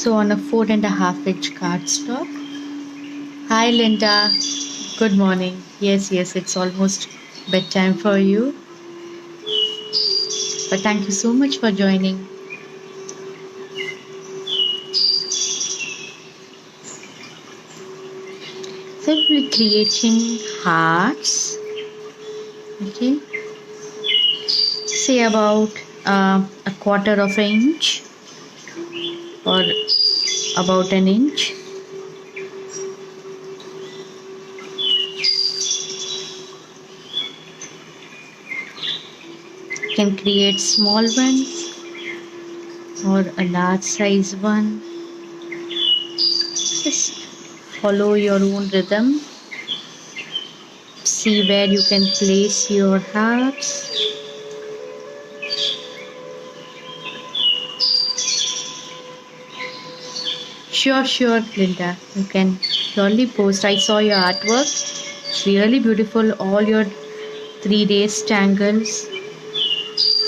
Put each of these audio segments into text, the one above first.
So on a 4.5-inch cardstock. Hi Linda, good morning. Yes, it's almost bedtime for you. But thank you so much for joining. So we'll be creating hearts. Okay. Say about a quarter of an inch or about an inch. You can create small ones or a large size one. Just follow your own rhythm. See where you can place your hearts. Sure, Linda. You can surely post. I saw your artwork. It's really beautiful. All your 3 days tangles.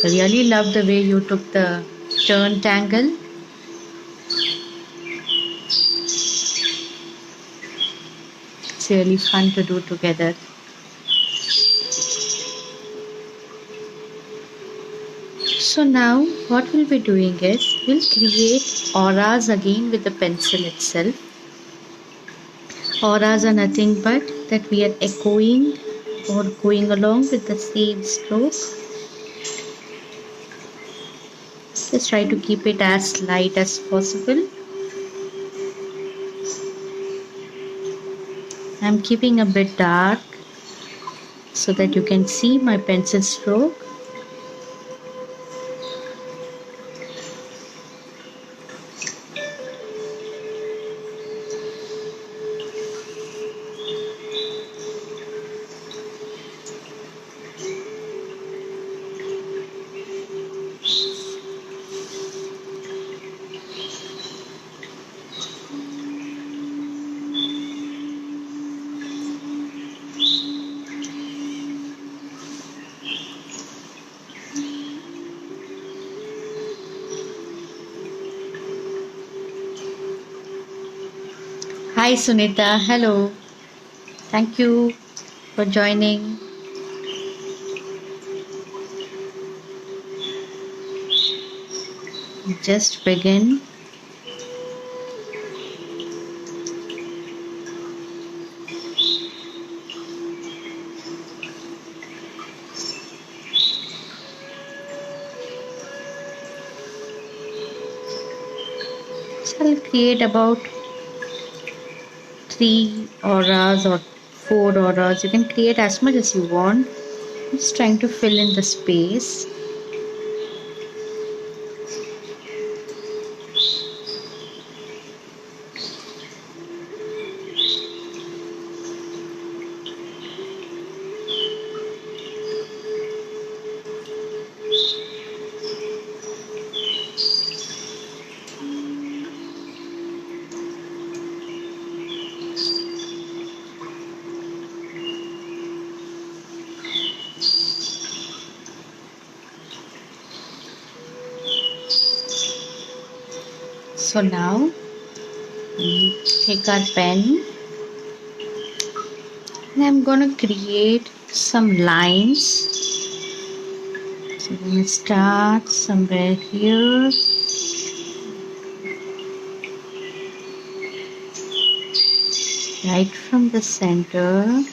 I really love the way you took the turn tangle. It's really fun to do together. So now what we'll be doing is we'll create auras again with the pencil itself. Auras are nothing but that we are echoing or going along with the same stroke. Just try to keep it as light as possible. I'm keeping a bit dark so that you can see my pencil stroke. Hi Sunita, hello. Thank you for joining. Just begin. So I'll create about 3 auras or 4 auras. You can create as much as you want. I'm just trying to fill in the space. So now we take our pen and I'm gonna create some lines. So I'm gonna start somewhere here. Right from the center.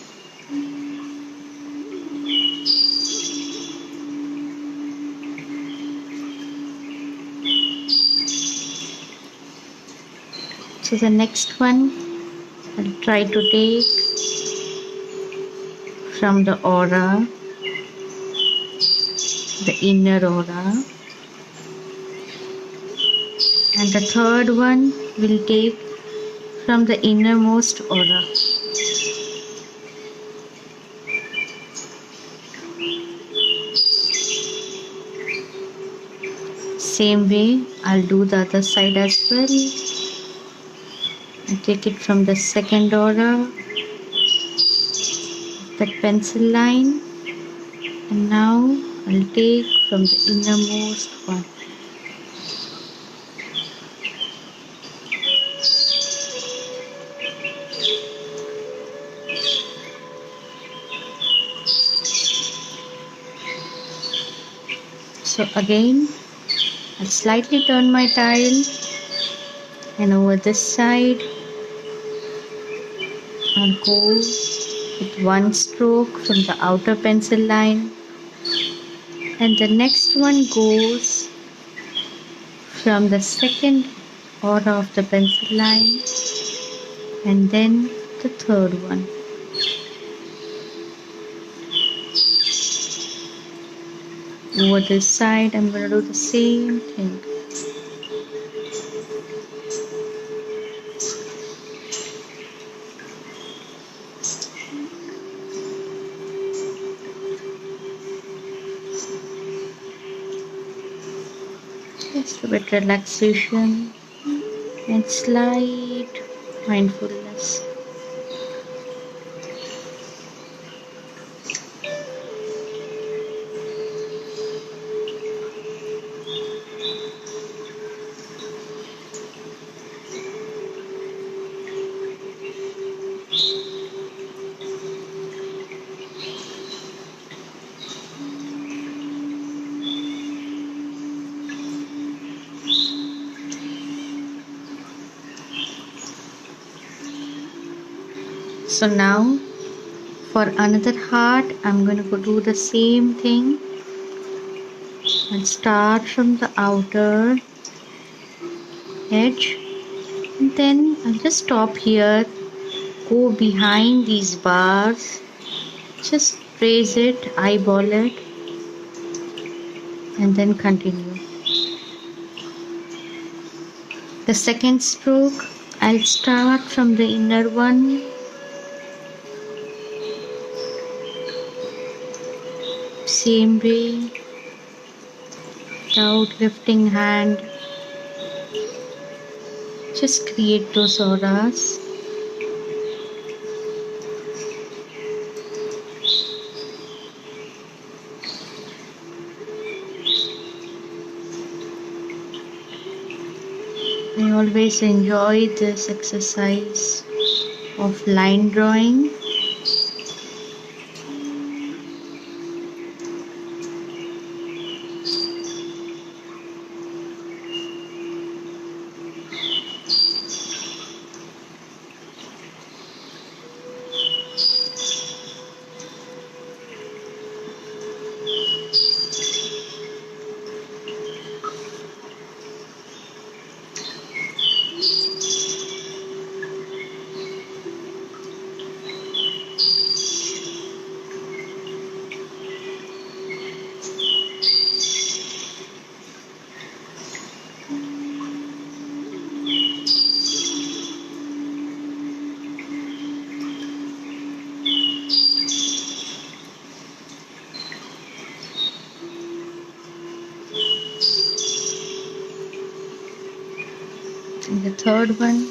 So the next one I'll try to take from the aura, the inner aura, and the third one will take from the innermost aura. Same way I'll do the other side as well. I take it from the second aura, that pencil line, and now I'll take from the innermost one. So again, I'll slightly turn my tile, and over this side I'll go with one stroke from the outer pencil line, and the next one goes from the second order of the pencil line, and then the third one. Over this side I'm going to do the same thing. Just a bit relaxation and slight mindfulness. So now for another heart, I'm going to do the same thing and start from the outer edge, and then I'll just stop here, go behind these bars, just trace it, eyeball it, and then continue. The second stroke, I'll start from the inner one, same way, without lifting hand, just create those auras. I always enjoy this exercise of line drawing. And the third one.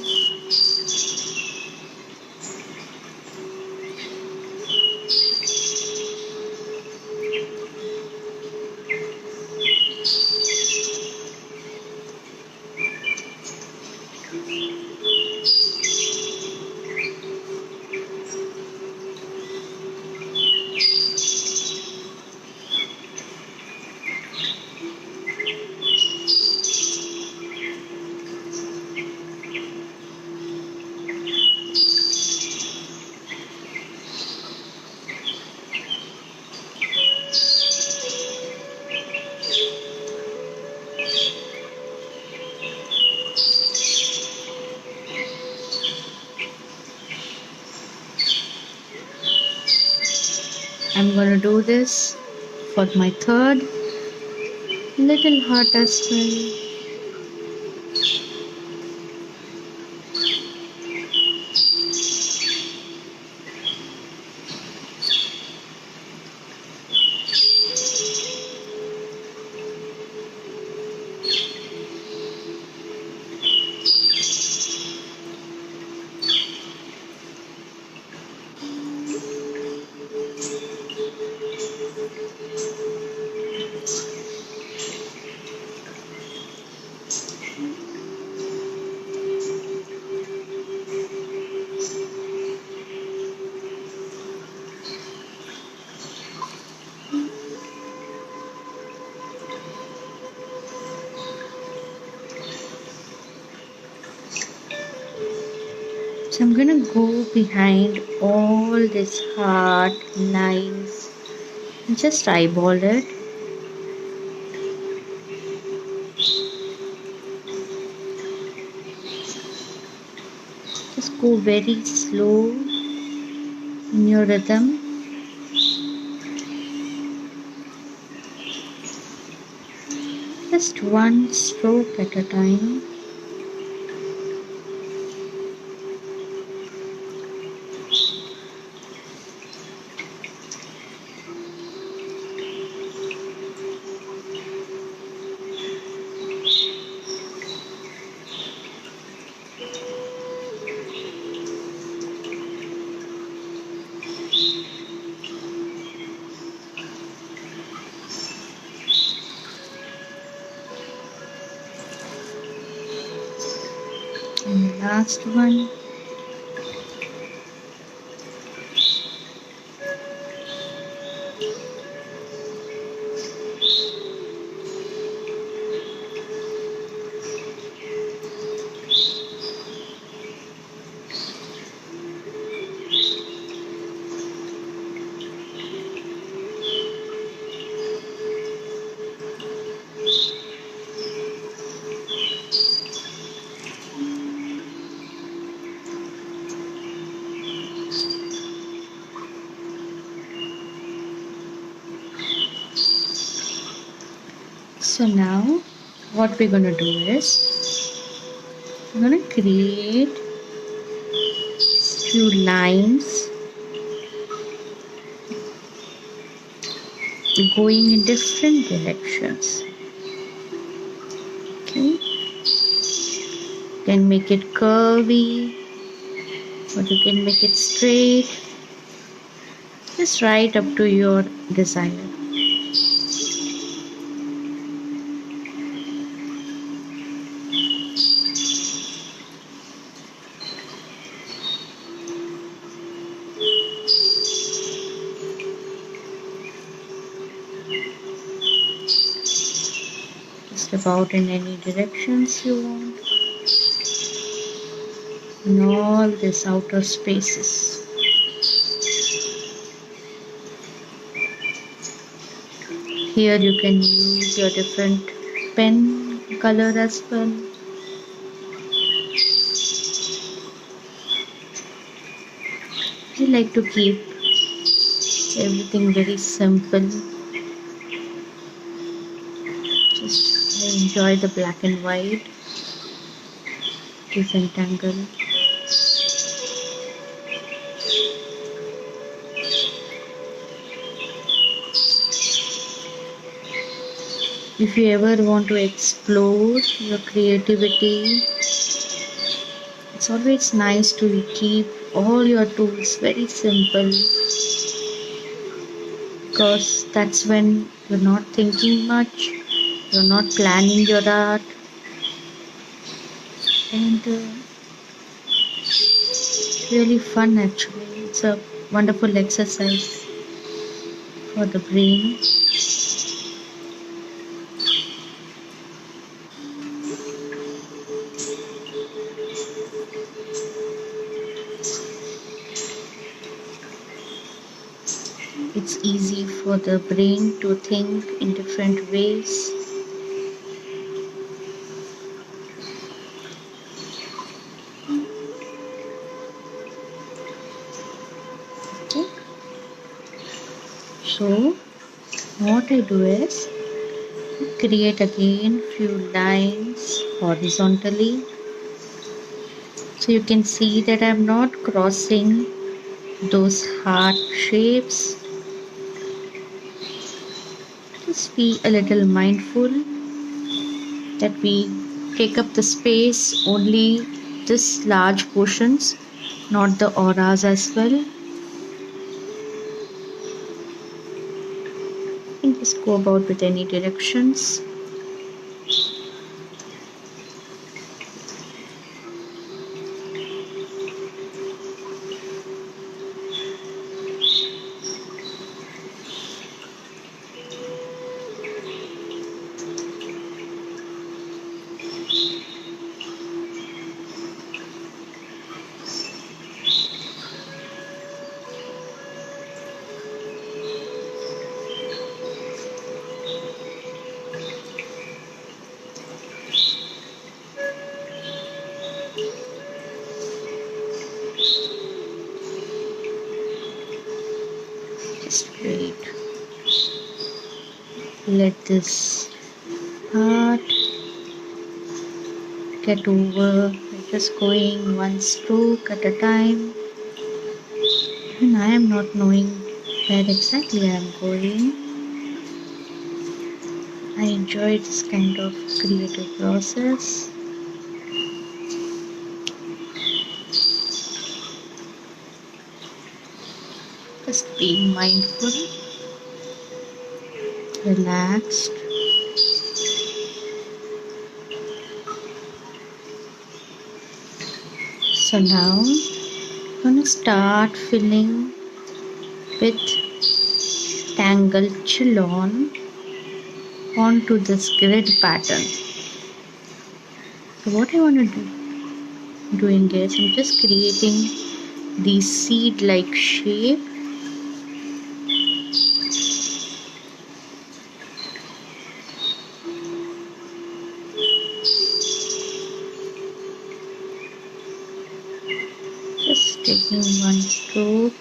I'm going to do this for my third little heart as well. So I'm gonna go behind all these hard lines and just eyeball it. Just go very slow in your rhythm. Just one stroke at a time. And the last one. So now what we're gonna do is I'm gonna create few lines going in different directions. Okay, you can make it curvy or you can make it straight, just right up to your desire. Just about in any directions you want, in all these outer spaces. Here you can use your different pen color as well. I like to keep everything very simple. Just I enjoy the black and white to Zentangle. If you ever want to explore your creativity, it's always nice to keep all your tools very simple, because that's when you're not thinking much, you're not planning your art, and it's really fun actually. It's a wonderful exercise for the brain. It's easy for the brain to think in different ways. Okay. So what I do is create again few lines horizontally. So you can see that I'm not crossing those heart shapes. Just be a little mindful that we take up the space only this large portions, not the auras as well. You can just go about with any directions. let this part get over by just going one stroke at a time. And I am not knowing where exactly I am going. I enjoy this kind of creative process. Just being mindful, relaxed. So now I'm gonna start filling with Tangle Chillon onto this grid pattern. So what I want to doing is I'm just creating the seed like shape. Just taking one stroke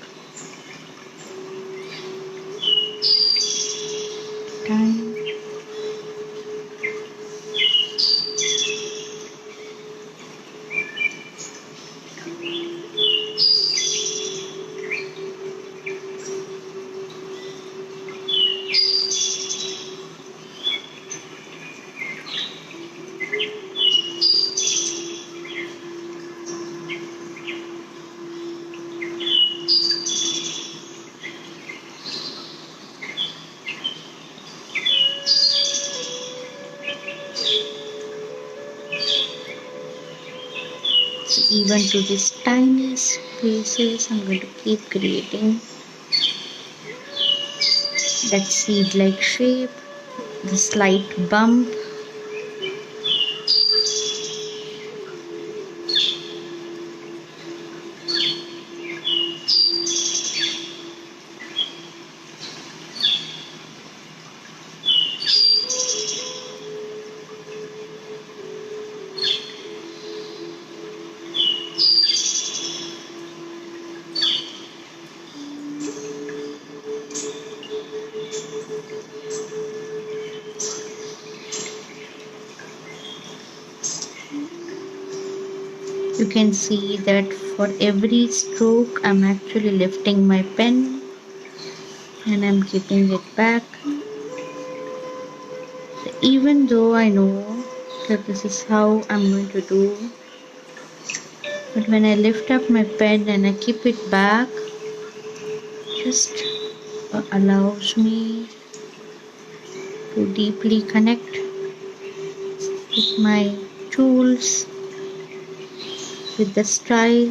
time. So even to these tiny spaces, I'm going to keep creating that seed-like shape, the slight bump. You can see that for every stroke I'm actually lifting my pen and I'm keeping it back. So even though I know that this is how I'm going to do, but when I lift up my pen and I keep it back, just allows me to deeply connect with my tools, with the style.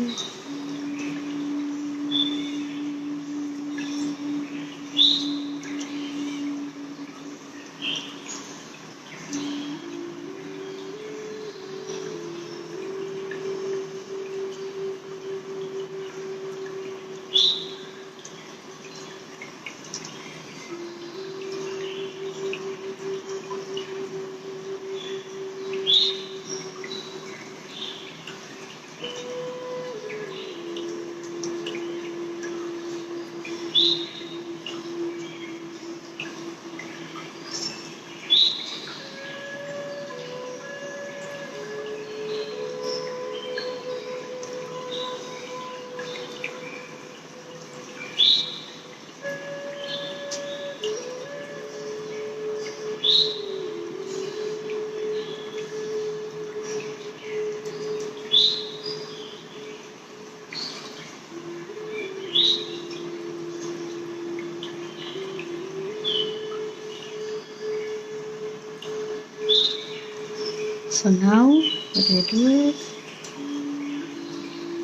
So now what I do is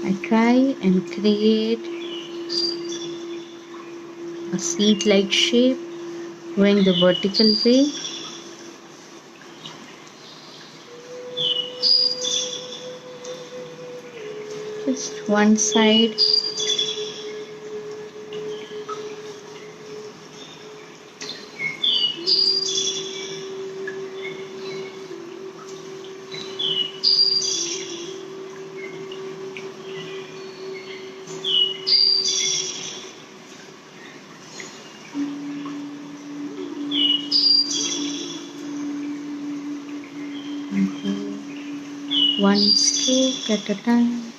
I try and create a seed-like shape going the vertical way. Just one side. and go one stroke at a time.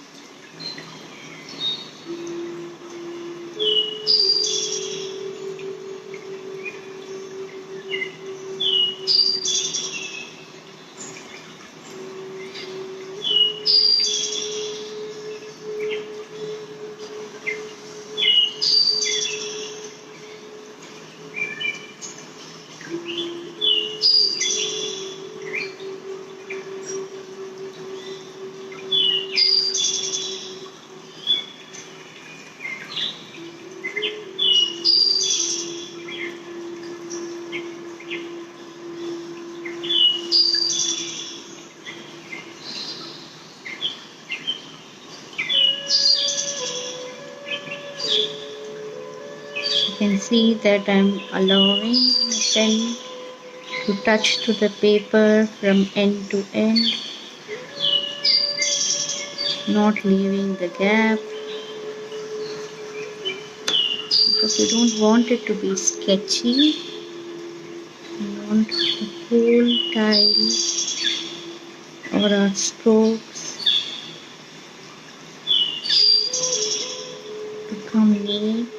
You can see that I'm allowing the pen to touch to the paper from end to end, not leaving the gap, because you don't want it to be sketchy. You want the whole tile or our strokes to come neat.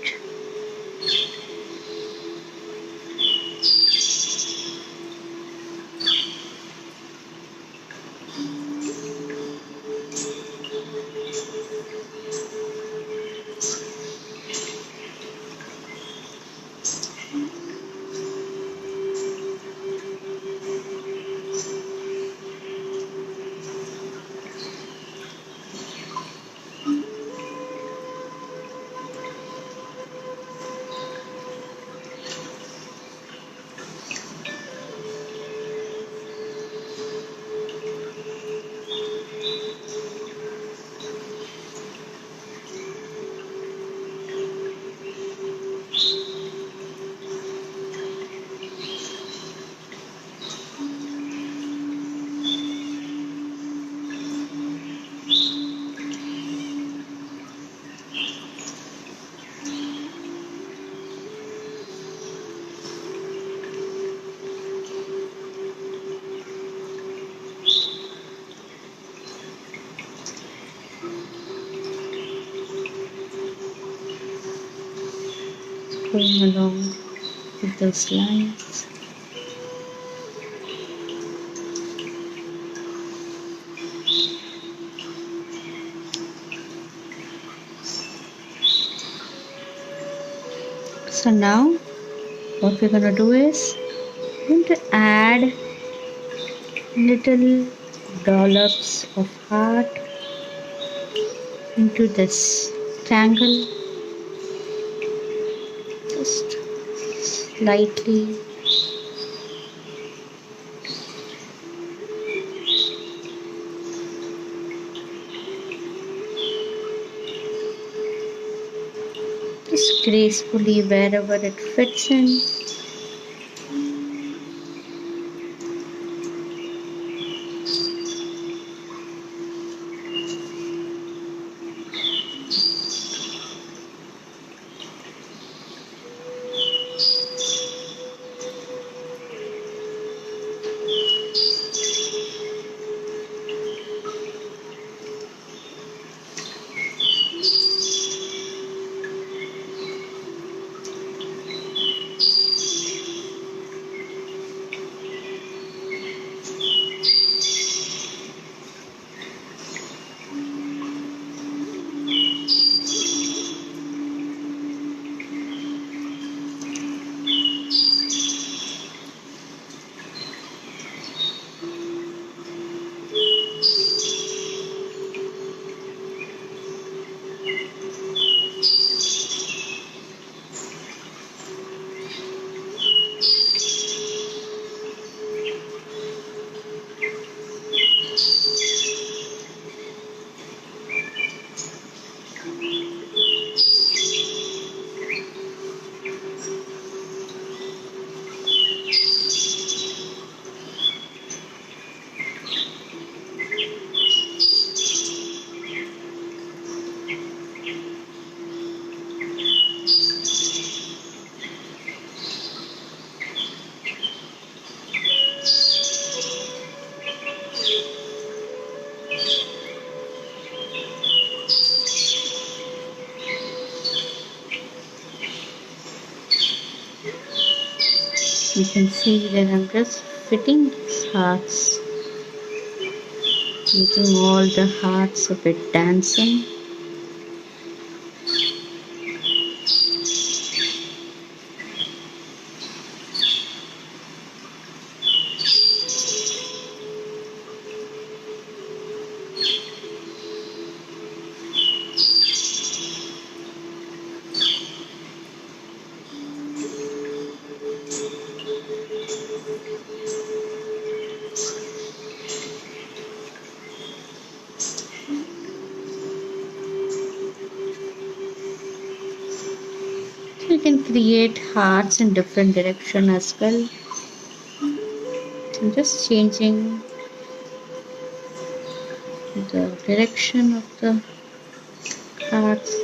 Going along with those lines. So now what we're gonna do is we're going to add little dollops of heart into this tangle, just slightly. Just gracefully wherever it fits in. You can see that I'm just fitting these hearts, making all the hearts a bit dancing. You can create hearts in different direction as well. I'm just changing the direction of the hearts.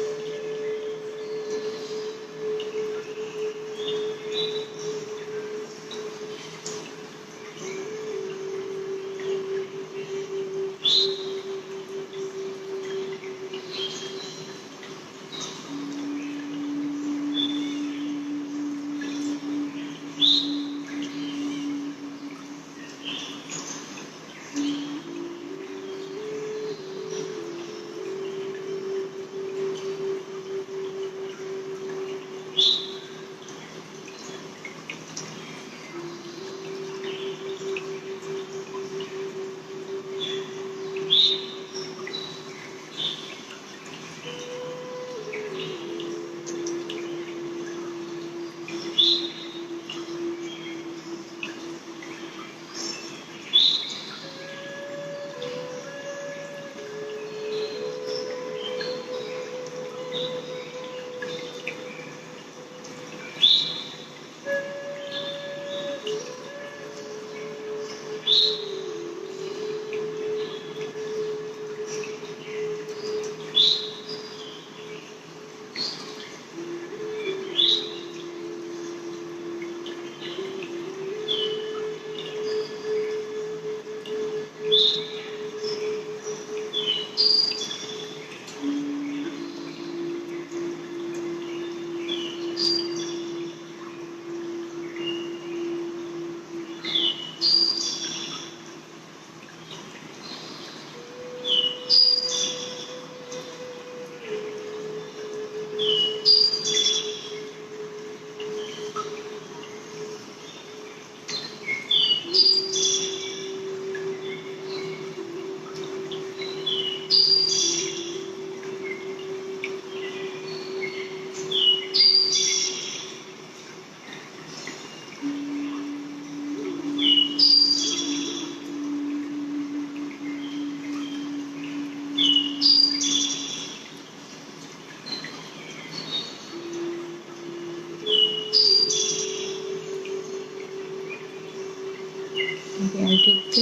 Maybe I'll take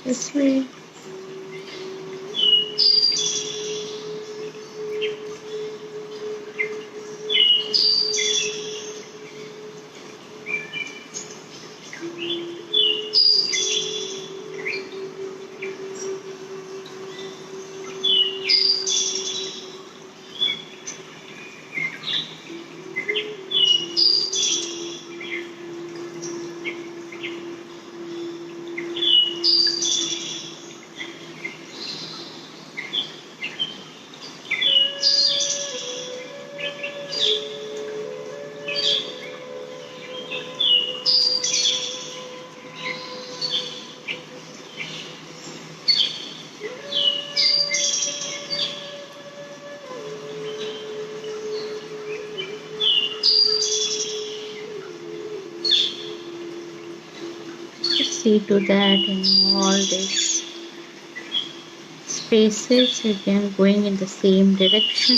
this way. See to that in all these spaces again going in the same direction.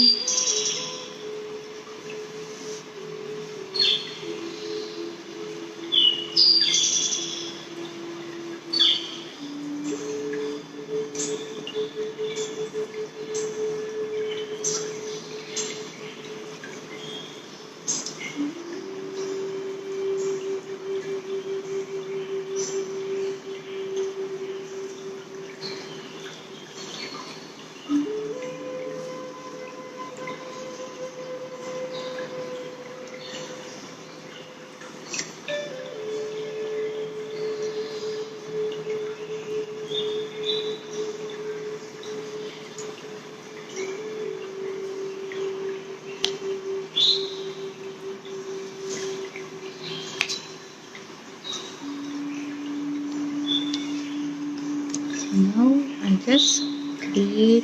Now I just create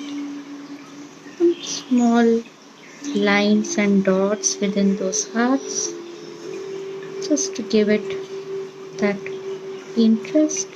some small lines and dots within those hearts just to give it that interest.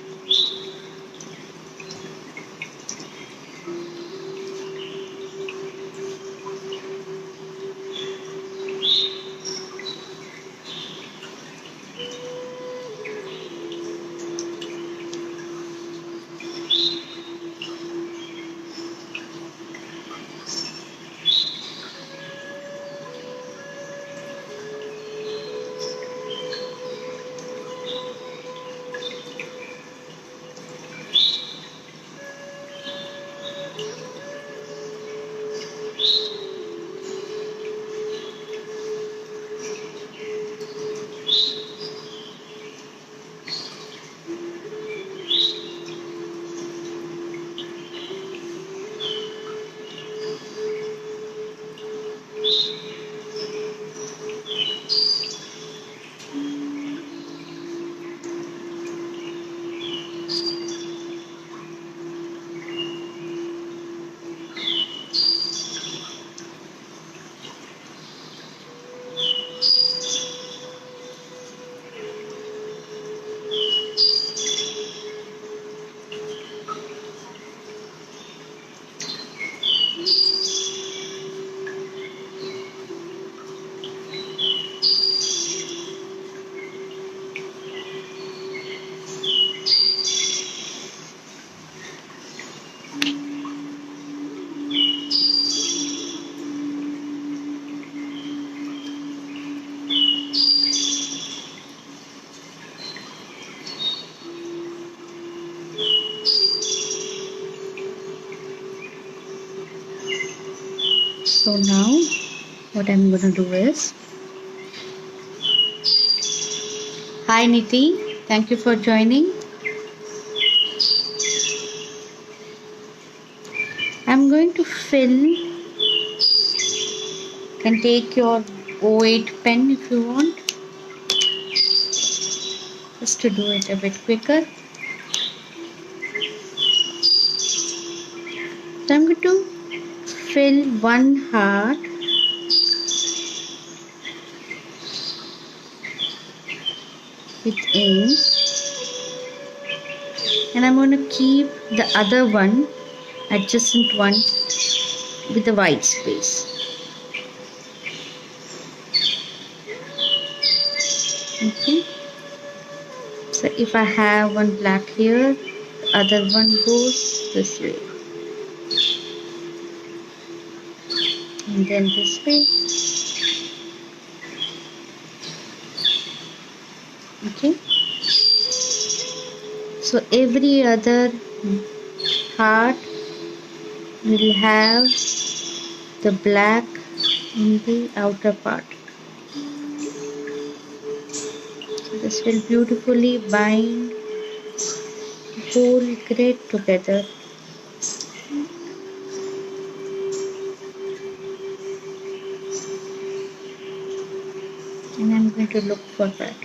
So now what I'm gonna do is, hi Niti, thank you for joining. I'm going to fill, you can take your 08 pen if you want, just to do it a bit quicker. So I'm going to fill one heart with ink, and I'm going to keep the other one, adjacent one, with the white space. Okay, so if I have one black here, the other one goes this way, and then this way. Okay, so every other heart will have the black in the outer part. So this will beautifully bind the whole grid together. And I'm going to look for that.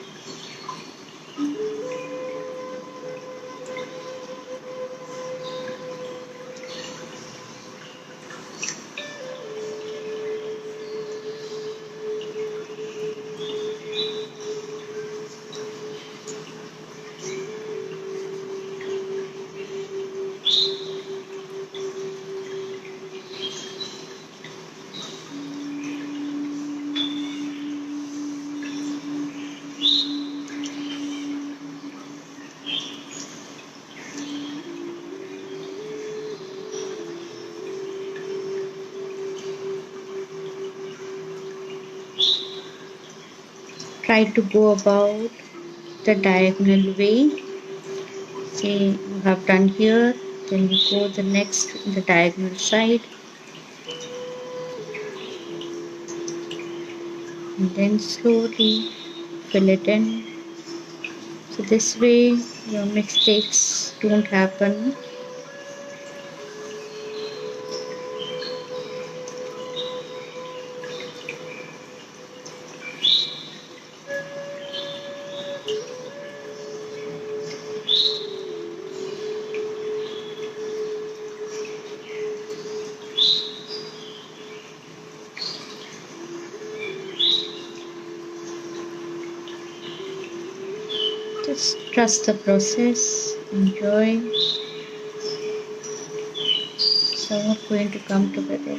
Try to go about the diagonal way. Say you have done here, then you go the next in the diagonal side, and then slowly fill it in. So this way your mistakes don't happen. Trust the process. Enjoy. It's all going to come together.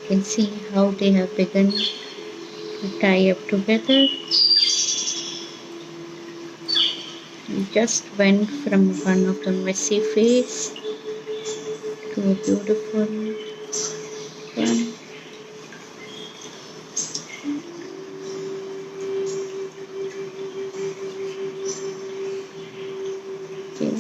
You can see how they have begun to tie up together. We just went from one of the messy phase to a beautiful one. Okay.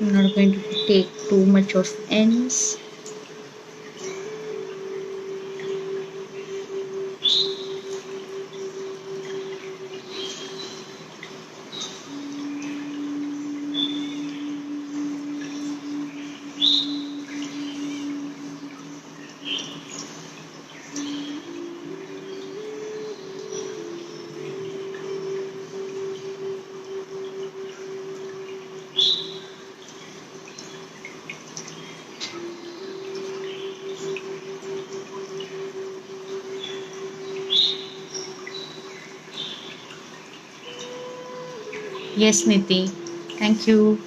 I'm not going to take too much of ends. Yes, Niti. Thank you.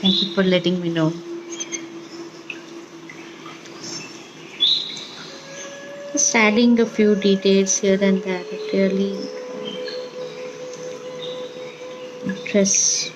Thank you for letting me know. Just adding a few details here and there that really interest.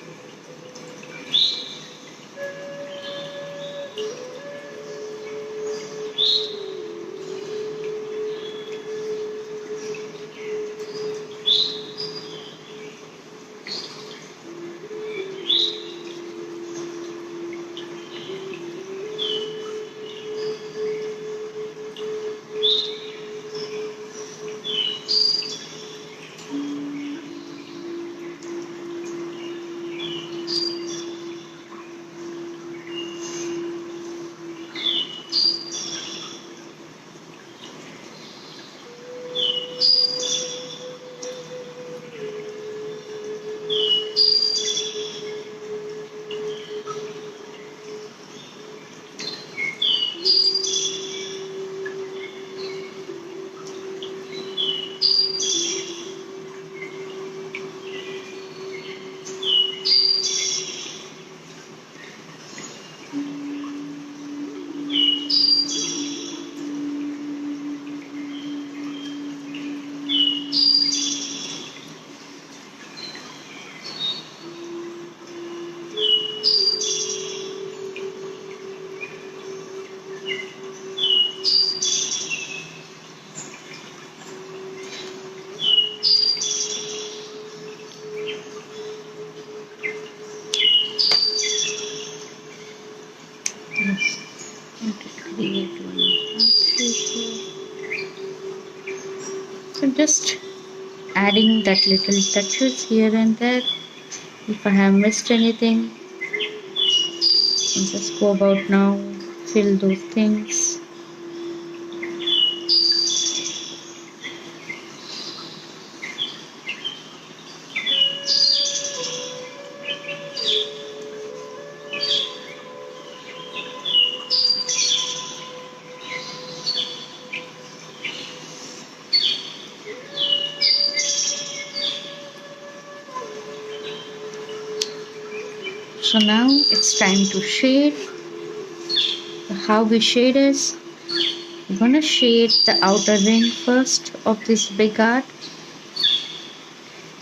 Just adding that little touches here and there. If I have missed anything, I'll just go about now, fill those things. So now it's time to shade. How we shade is, we're gonna shade the outer ring first of this big art,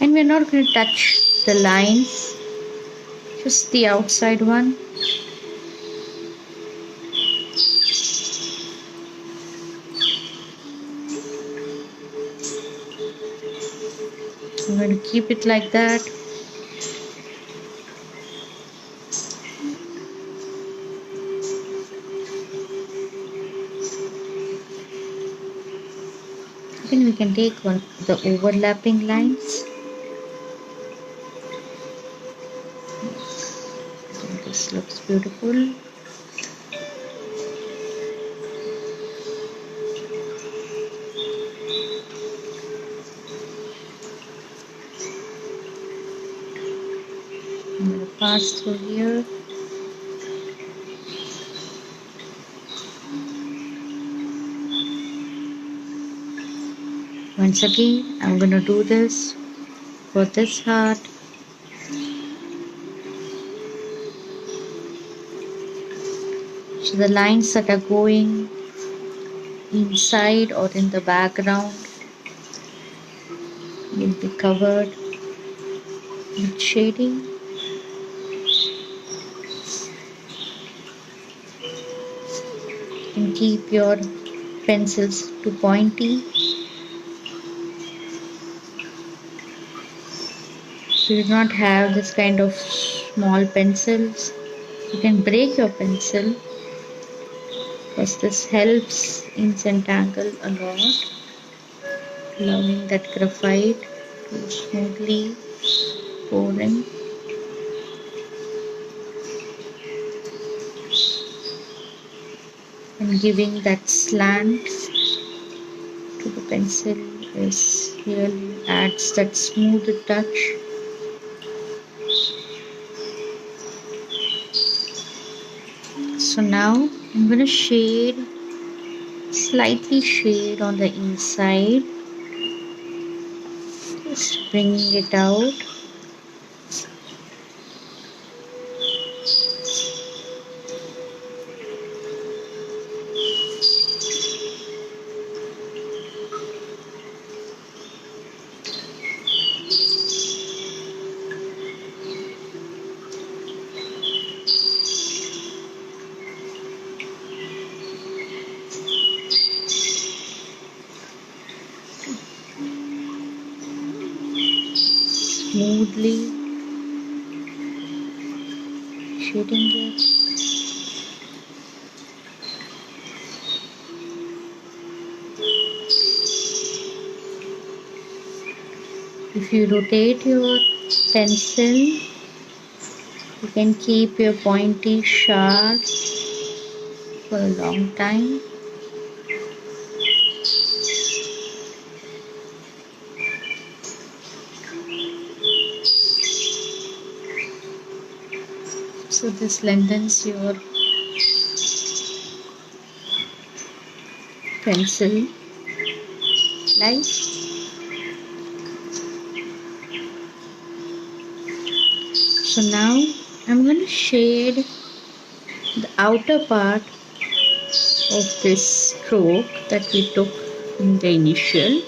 and we're not going to touch the lines, just the outside one. I'm going to keep it like that. Then we can take the overlapping lines. This looks beautiful. I'm going to pass through here. Once again, I'm going to do this for this heart. So the lines that are going inside or in the background will be covered with shading. And keep your pencils to pointy. So you do not have this kind of small pencils. You can break your pencil, because this helps in Zentangle a lot, allowing that graphite to smoothly pour in. And giving that slant to the pencil is really adds that smooth touch. So now I'm going to slightly shade on the inside, just bringing it out. Smoothly shading it. If you rotate your pencil, you can keep your pointy sharp for a long time. So this lengthens your pencil life. So now I'm going to shade the outer part of this stroke that we took in the initial.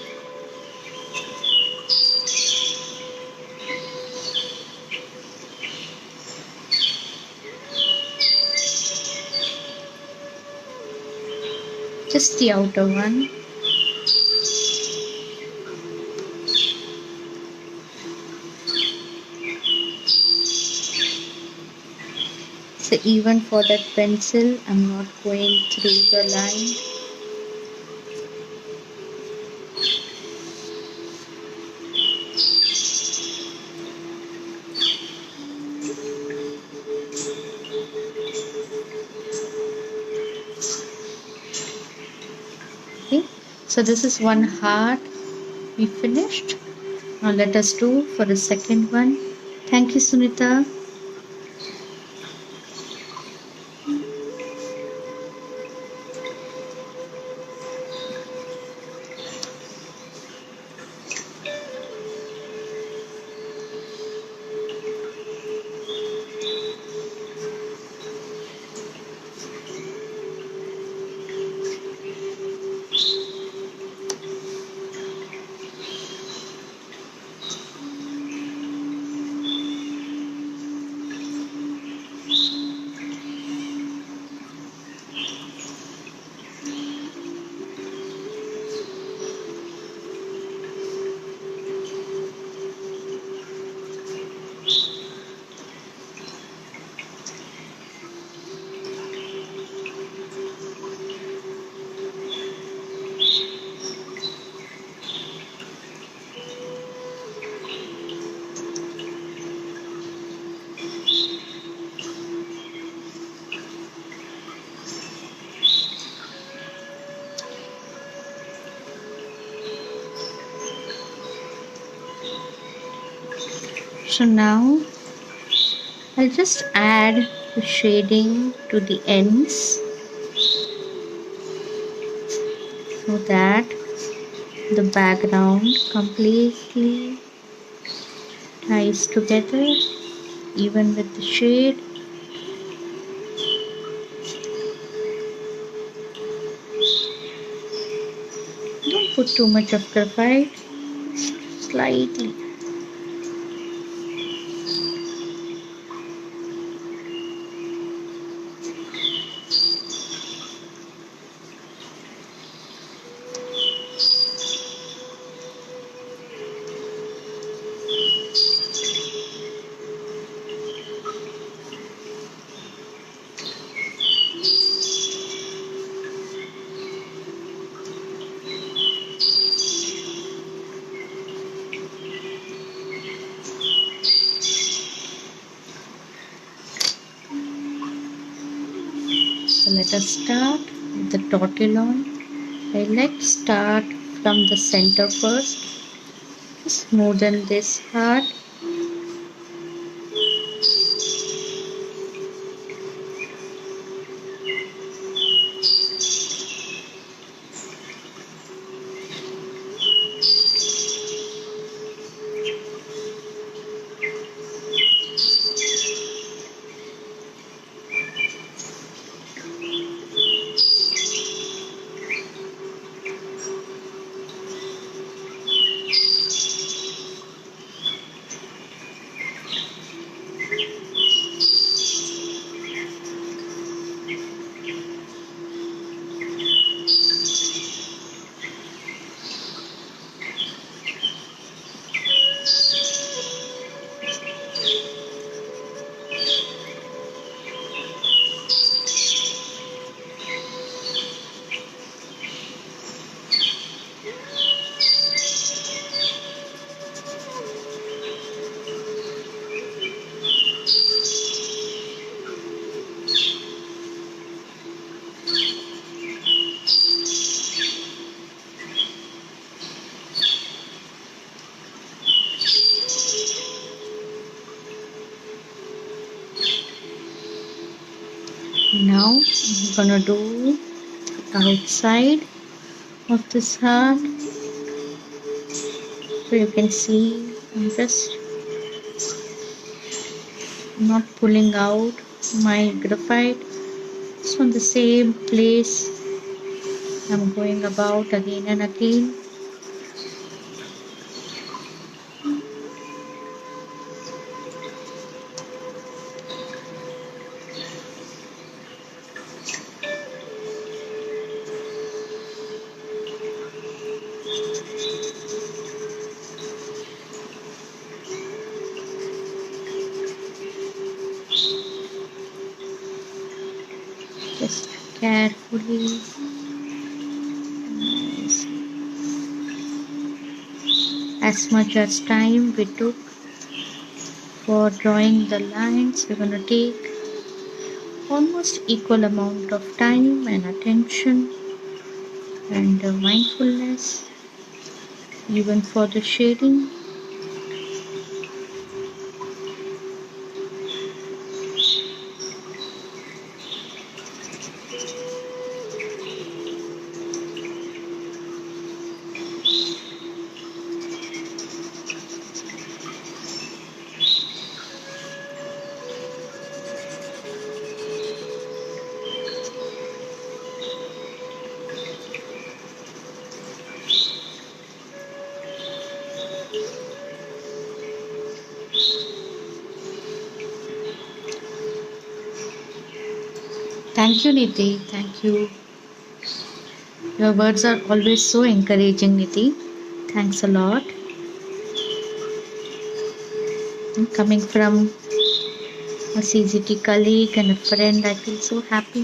Just the outer one. So even for that pencil, I'm not going through the line. So this is one heart we finished. Now let us do for the second one. Thank you, Sunita. So now I'll just add the shading to the ends so that the background completely ties together even with the shade. Don't put too much of graphite, slightly. So let us start with the tortillon. I like to start from the center first. Just smoothen this part. Now I'm gonna do the outside of this heart. So you can see I'm just not pulling out my graphite. It's on the same place. I'm going about again and again. Just carefully. As much as time we took for drawing the lines, we're going to take almost equal amount of time and attention and mindfulness, even for the shading. Thank you, Niti. Thank you. Your words are always so encouraging, Niti. Thanks a lot. And coming from a CGT colleague and a friend, I feel so happy.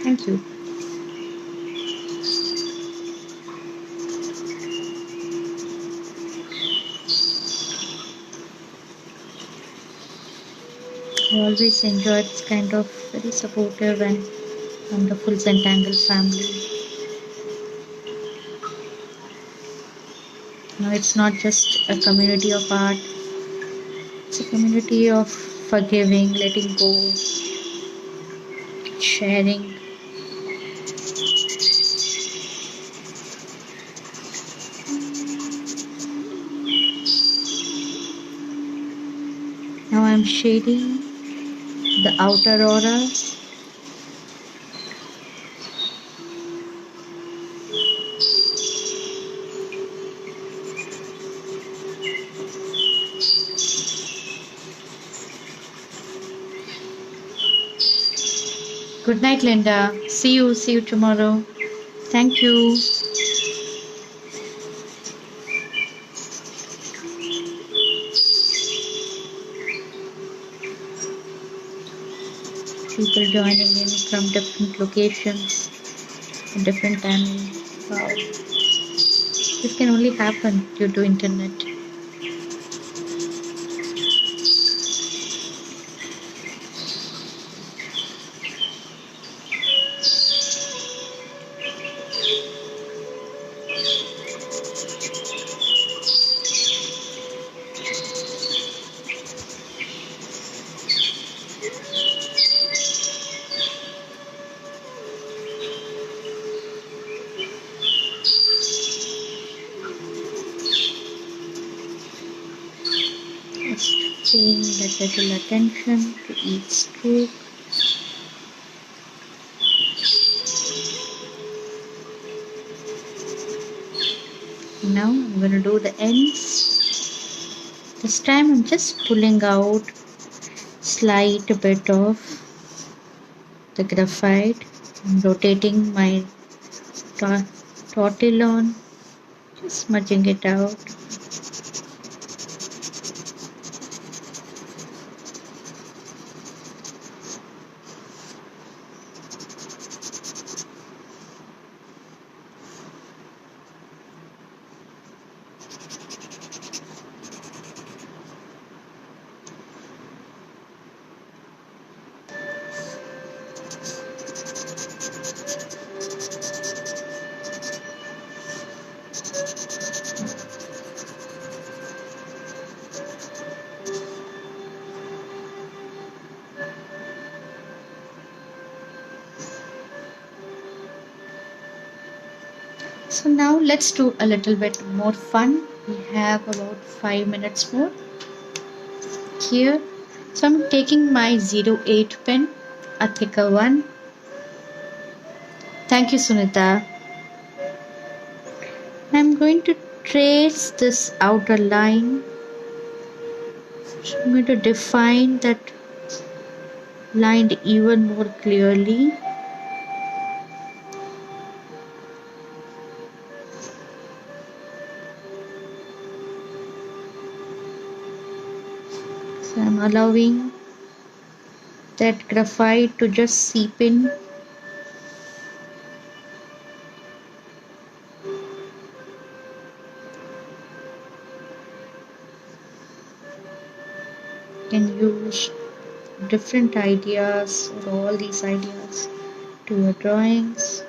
Thank you. I always enjoy this kind of very supportive and wonderful Zentangle family. No, it's not just a community of art, it's a community of forgiving, letting go, sharing. Now I'm shading the outer auras. Good night, Linda. See you tomorrow. Thank you. People joining in from different locations, different timing. Wow. This can only happen due to internet. Paying that little attention to each stroke. Now I'm going to do the ends. This time I'm just pulling out slight bit of the graphite. I'm rotating my tortillon, just smudging it out. So now let's do a little bit more fun. We have about 5 minutes more here. So I'm taking my 08 pen, a thicker one. Thank you, Sunita. I'm going to trace this outer line. So I'm going to define that line even more clearly. So I'm allowing that graphite to just seep in. You can use different ideas or all these ideas to your drawings.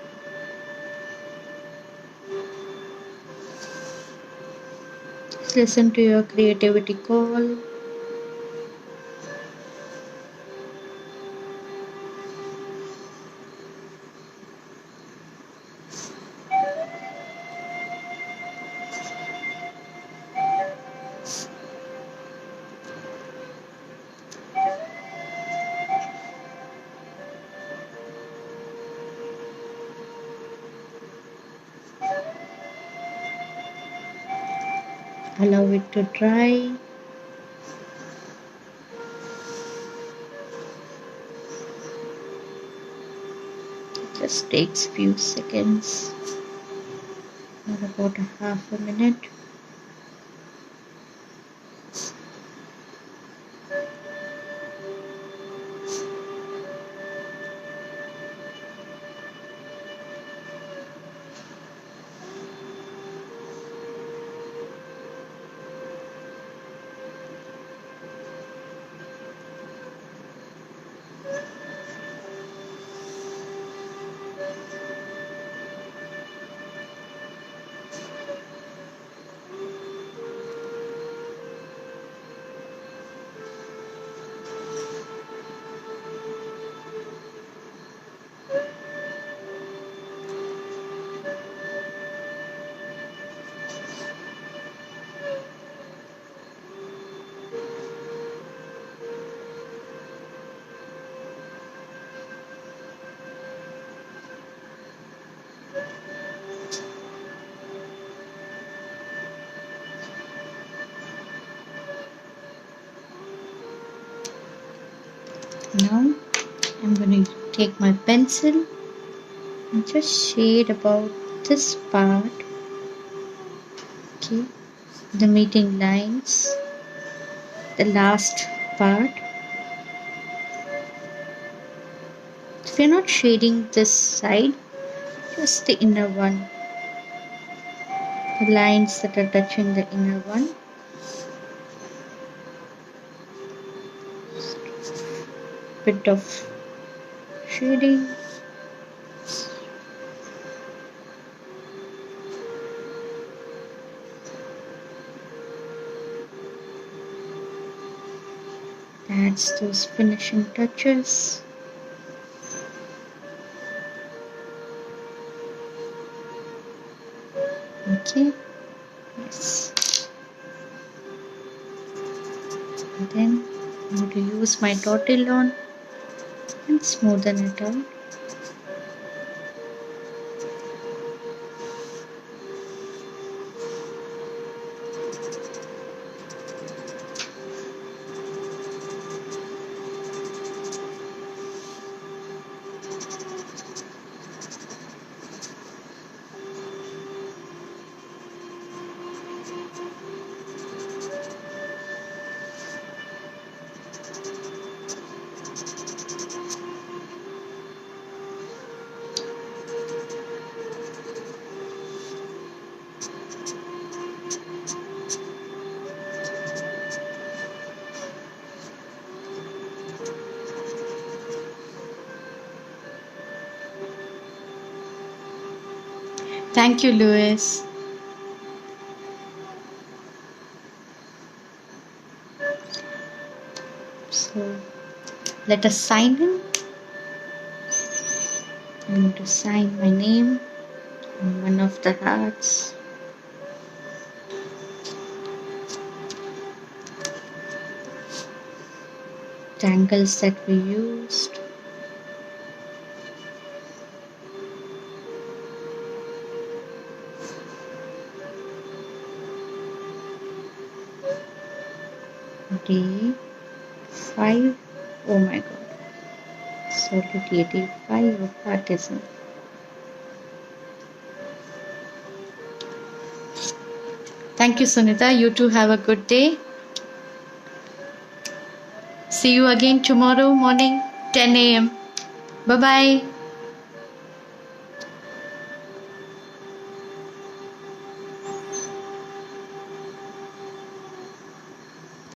Listen to your creativity call. Allow it to dry. It just takes few seconds, or about a half a minute. Now I'm going to take my pencil and just shade about this part, okay, the meeting lines, the last part. If you're not shading this side, just the inner one, the lines that are touching the inner one. Bit of shading. Adds those finishing touches. Okay, yes. And then I'm going to use my Chillon and smoothen it out. Thank you, Louis. So let us sign in. I'm going to sign my name on one of the hearts. Tangles that we used. Day5, oh my god, solid Day5 of HeartiZen. Thank you, Sunita. You too have a good day. See you again tomorrow morning, 10 a.m. Bye-bye.